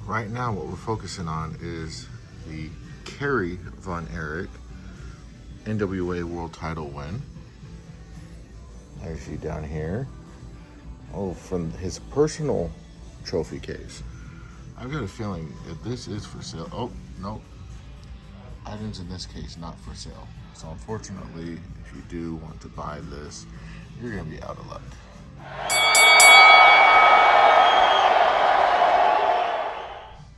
right now what we're focusing on is the Kerry Von Erich NWA World Title win. There's you down here. Oh, from his personal trophy case. I've got a feeling that this is for sale. Oh, no. Items in this case not for sale. So unfortunately, if you do want to buy this, you're going to be out of luck.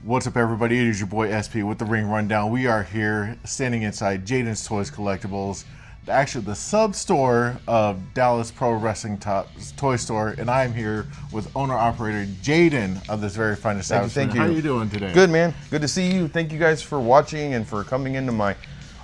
What's up, everybody? It is your boy SP with the Ring Rundown. We are here standing inside Jayden's Toys Collectibles, actually the sub-store of Dallas Pro Wrestling Toy Store, and I am here with owner-operator Jayden of this very fine establishment. Thank you. How are you doing today? Good, man. Good to see you. Thank you guys for watching and for coming into my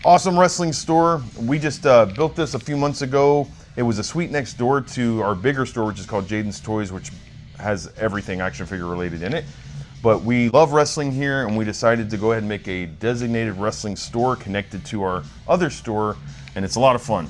awesome wrestling store. We just built this a few months ago. It was a suite next door to our bigger store, which is called Jayden's Toys, which has everything action figure related in it. But we love wrestling here, and we decided to go ahead and make a designated wrestling store connected to our other store, and it's a lot of fun.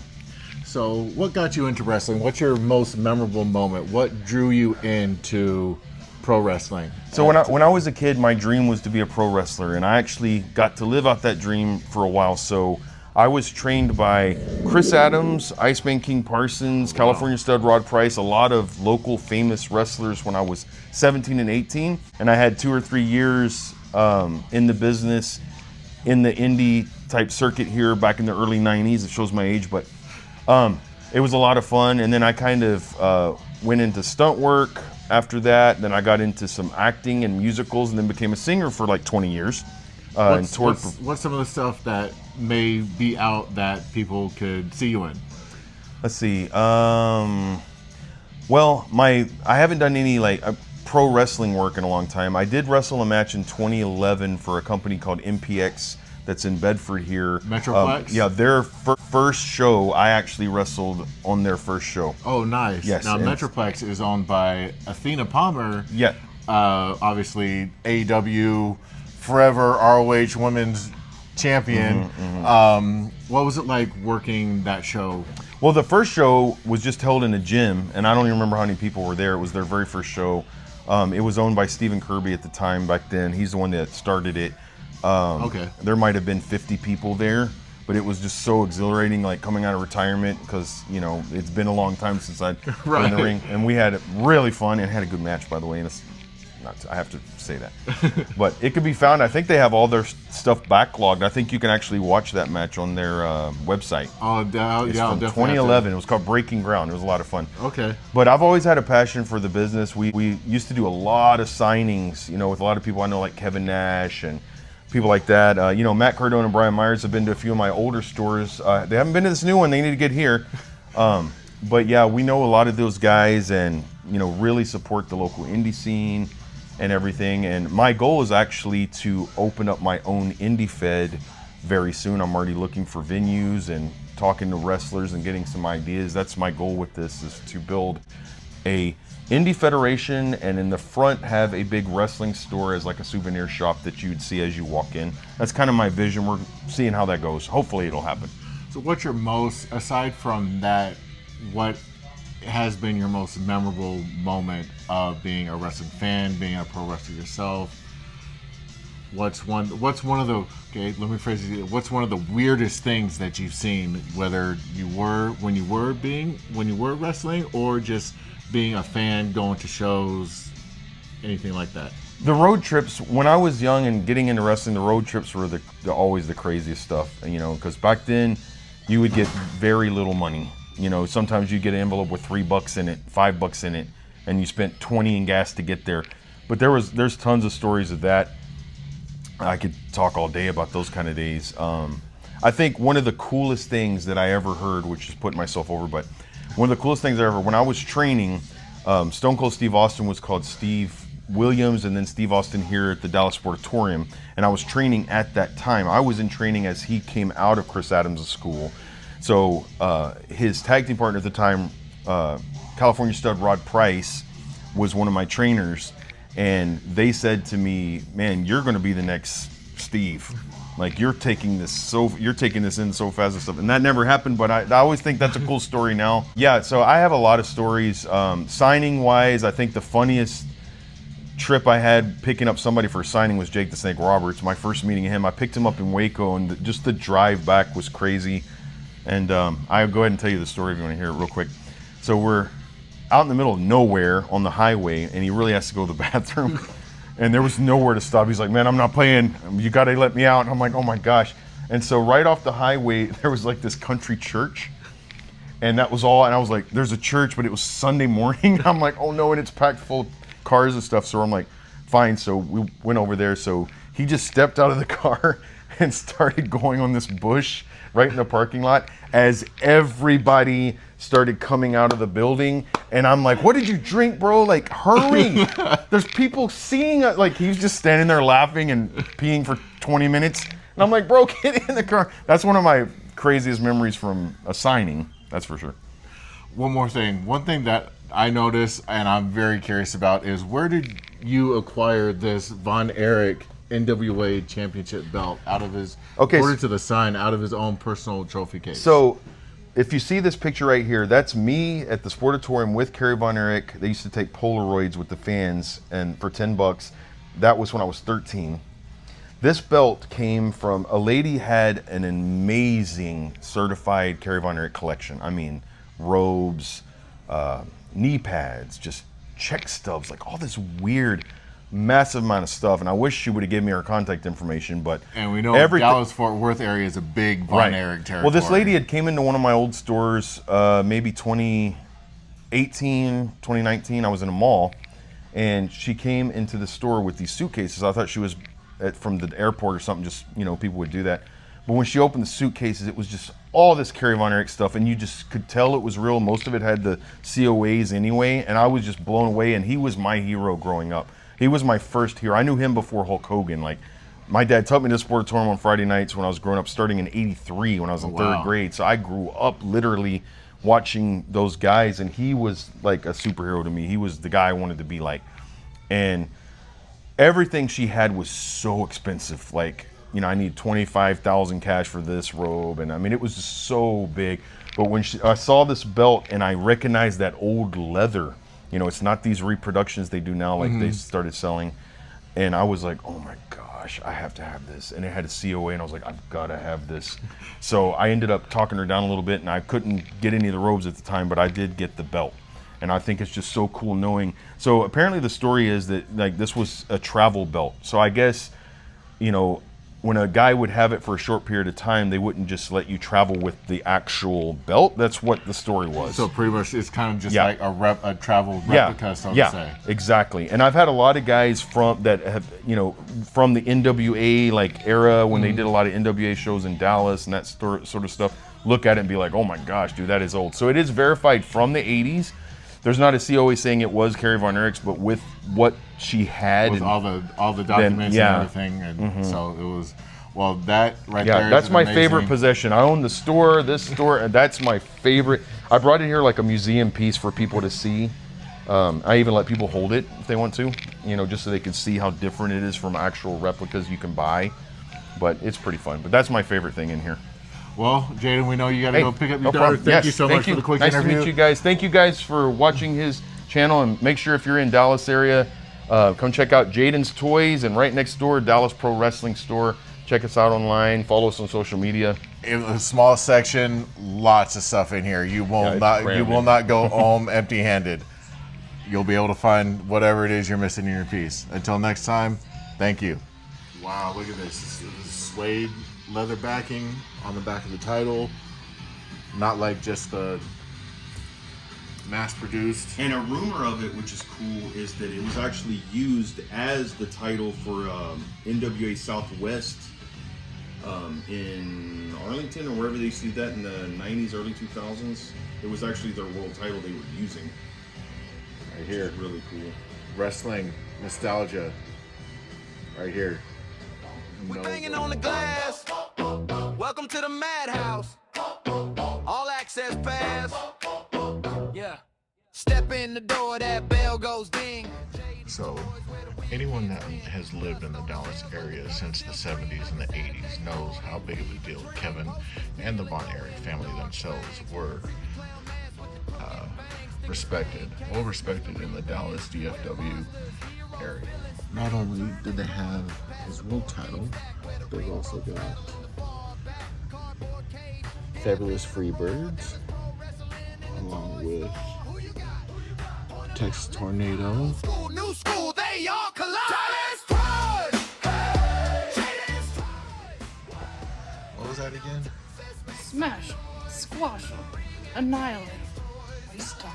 So what got you into wrestling? What's your most memorable moment? What drew you into pro wrestling? So when I was a kid, my dream was to be a pro wrestler, and I actually got to live out that dream for a while. So I was trained by Chris Adams, Iceman King Parsons, California Stud Rod Price, a lot of local famous wrestlers when I was 17 and 18. And I had 2 or 3 years in the business, in the indie type circuit here back in the early 90s. It shows my age, but it was a lot of fun. And then I kind of went into stunt work after that. Then I got into some acting and musicals, and then became a singer for like 20 years. What's some of the stuff that may be out that people could see you in? Let's see. Well, I haven't done any pro wrestling work in a long time. I did wrestle a match in 2011 for a company called MPX that's in Bedford here. Metroplex? Yeah, their first show, I actually wrestled on their first show. Oh, nice. Yes. Now, Metroplex is owned by Athena Palmer. Yeah. Obviously, AEW, forever ROH Women's Champion. What was it like working that show? Well, the first show was just held in a gym, and I don't even remember how many people were there. It was their very first show. It was owned by Stephen Kirby at the time back then. He's the one that started it. Okay. There might have been 50 people there, but it was just so exhilarating, like coming out of retirement, because it's been a long time since I'd been in the ring, and we had really fun and had a good match, by the way. And I have to say that, but it could be found. I think they have all their stuff backlogged. I think you can actually watch that match on their website. Oh, It's yeah, from 2011. It was called Breaking Ground. It was a lot of fun. Okay. But I've always had a passion for the business. We used to do a lot of signings, with a lot of people I know, like Kevin Nash and people like that. Matt Cardone and Brian Myers have been to a few of my older stores. They haven't been to this new one. They need to get here. But yeah, we know a lot of those guys, and really support the local indie scene and everything. And my goal is actually to open up my own indie fed very soon. I'm already looking for venues and talking to wrestlers and getting some ideas. That's my goal with this, is to build a indie federation, and in the front have a big wrestling store as like a souvenir shop that you'd see as you walk in. That's kind of my vision. We're seeing how that goes. Hopefully it'll happen. So what's your aside from that, what has been your most memorable moment of being a wrestling fan, being a pro wrestler yourself? What's one of the what's one of the weirdest things that you've seen, whether when you were wrestling, or just being a fan, going to shows, anything like that? The road trips, when I was young and getting into wrestling, the road trips were always the craziest stuff, because back then you would get very little money. Sometimes you get an envelope with $3 in it, $5 in it, and you spent 20 in gas to get there. But there's tons of stories of that. I could talk all day about those kind of days. I think one of the coolest things that I ever heard, which is putting myself over, but one of the coolest things I ever, when I was training, Stone Cold Steve Austin was called Steve Williams, and then Steve Austin here at the Dallas Sportatorium, and I was training at that time. I was in training as he came out of Chris Adams' school. So his tag team partner at the time, California Stud Rod Price, was one of my trainers, and they said to me, "Man, you're going to be the next Steve. Like, you're taking this in so fast and stuff." And that never happened, but I always think that's a cool story now. Yeah, so I have a lot of stories. Signing wise, I think the funniest trip I had picking up somebody for a signing was Jake the Snake Roberts. My first meeting of him, I picked him up in Waco, and just the drive back was crazy. And I'll go ahead and tell you the story if you want to hear it real quick. So we're out in the middle of nowhere on the highway, and he really has to go to the bathroom. And there was nowhere to stop. He's like, man, I'm not playing. You got to let me out. And I'm like, oh my gosh. And so right off the highway, there was like this country church. And that was all. And I was like, there's a church, but it was Sunday morning. I'm like, oh no, and it's packed full of cars and stuff. So I'm like, fine. So we went over there. So he just stepped out of the car and started going on this bush right in the parking lot as everybody started coming out of the building. And I'm like, what did you drink, bro? Like, hurry. There's people seeing it. Like, he was just standing there laughing and peeing for 20 minutes. And I'm like, bro, get in the car. That's one of my craziest memories from a signing. That's for sure. One more thing. One thing that I noticed and I'm very curious about is, where did you acquire this Von Erich NWA championship belt out of his, according to the sign, out of his own personal trophy case? So if you see this picture right here, that's me at the Sportatorium with Kerry Von Erich. They used to take Polaroids with the fans, and for $10. That was when I was 13. This belt came from a lady had an amazing certified Kerry Von Erich collection. I mean, robes, knee pads, just check stubs, like all this weird, massive amount of stuff. And I wish she would have given me her contact information, but and we know Dallas-Fort Worth area is a big Von Erich territory. Well, this lady had came into one of my old stores, maybe 2018, 2019. I was in a mall, and she came into the store with these suitcases. I thought she was from the airport or something, just, you know, people would do that. But when she opened the suitcases, it was just all this Kerry Von Erich stuff, and you just could tell it was real. Most of it had the COAs anyway, and I was just blown away, and he was my hero growing up. He was my first hero. I knew him before Hulk Hogan. Like, my dad took me to the Sportatorium on Friday nights when I was growing up, starting in '83 when I was in third grade. So I grew up literally watching those guys, and he was like a superhero to me. He was the guy I wanted to be like. And everything she had was so expensive. Like, you know, I need 25,000 cash for this robe, and I mean, it was just so big. But when I saw this belt and I recognized that old leather, you know, it's not these reproductions they do now, like they started selling, and I was like, oh my gosh, I have to have this. And it had a COA, and I was like, I've got to have this. So I ended up talking her down a little bit, and I couldn't get any of the robes at the time, but I did get the belt. And I think it's just so cool knowing. So apparently the story is that, like, this was a travel belt. So I guess, you know, when a guy would have it for a short period of time, they wouldn't just let you travel with the actual belt. That's what the story was. So pretty much it's kind of just like a travel replica, so to say. Exactly. And I've had a lot of guys from that have, you know, from the NWA like era when they did a lot of NWA shows in Dallas and that sort of stuff, look at it and be like, oh my gosh, dude, that is old. So it is verified from the 80s. There's not a COA saying it was Kerry Von Erich's, but with what she had, with all the documents and everything, and so it was. Well, that right there. That's my favorite possession. I own the store, this store, and that's my favorite. I brought it here like a museum piece for people to see. I even let people hold it if they want to, you know, just so they can see how different it is from actual replicas you can buy. But it's pretty fun. But that's my favorite thing in here. Well, Jayden, we know you got to go pick up your daughter. Thank you so much for the quick interview. Nice to meet you guys. Thank you guys for watching his channel, and make sure if you're in Dallas area, come check out Jayden's Toys, and right next door, Dallas Pro Wrestling Store. Check us out online. Follow us on social media. In a small section, lots of stuff in here. You will not go home empty-handed. You'll be able to find whatever it is you're missing in your piece. Until next time, thank you. Wow, look at this. This is suede leather backing on the back of the title. Not like just the mass-produced. And a rumor of it, which is cool, is that it was actually used as the title for NWA Southwest in Arlington or wherever they see that in the 90s, early 2000s. It was actually their world title they were using. Right here. Which is really cool. Wrestling nostalgia. Right here. We're banging on the glass. Welcome to the madhouse. All access pass. Yeah. Step in the door, that bell goes ding. So, anyone that has lived in the Dallas area since the 70s and the 80s knows how big of a deal Kevin and the Von Erich family themselves were. Well respected in the Dallas DFW area. Not only did they have his world title, they've also got Fabulous Freebirds, along with Texas Tornado. School, new school, they all collide. What was that again? Smash, squash, annihilate, waste time.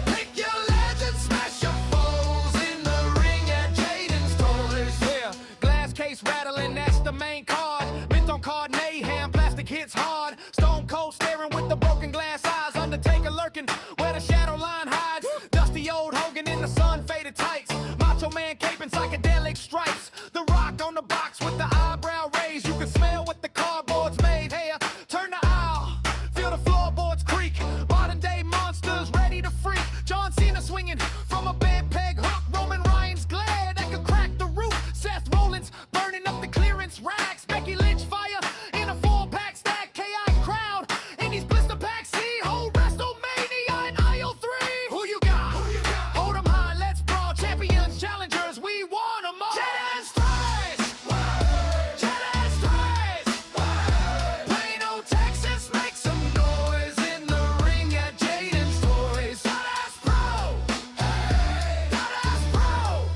Pick your legend, smash your foes in the ring at Jayden's Toys. Yeah, glass case rattling, that's the main card. Mint on card mayhem, plastic hits hard. Stone Cold staring with the broken glass eyes. Undertaker lurking where the shadow line hides. Dusty old Hogan in the sun, faded tights. Macho Man caping psychedelic stripes. The Rock on the box with the eyebrow raised. You can smell what the cardboard's made. Hey, turn the aisle, feel the floorboards creak. Modern day monsters ready to freak. John Cena swinging from a bed peg hook. Roman Reigns glare that could crack the roof. Seth Rollins burning up the clearance racks. Becky Lynch fire in a 4-pack stack. Chaos crowd in these blister packs. See, hold WrestleMania in aisle 3. Who you got? Hold 'em high, let's brawl. Champions, challengers, we want 'em all. Jayden's Toys! Jayden's Toys! Plano, Texas, make some noise in the ring at Jayden's Toys. Badass Pro! Badass Pro!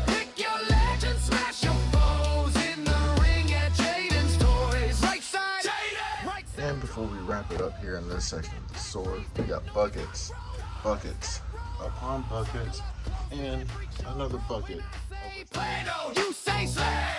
Pick your legend, smash your foes in the ring at Jayden's Toys. Right side, Jayden! Right side. And before we wrap it up here in this section of the store, we got buckets, upon buckets, and another bucket. Plano, you say slam!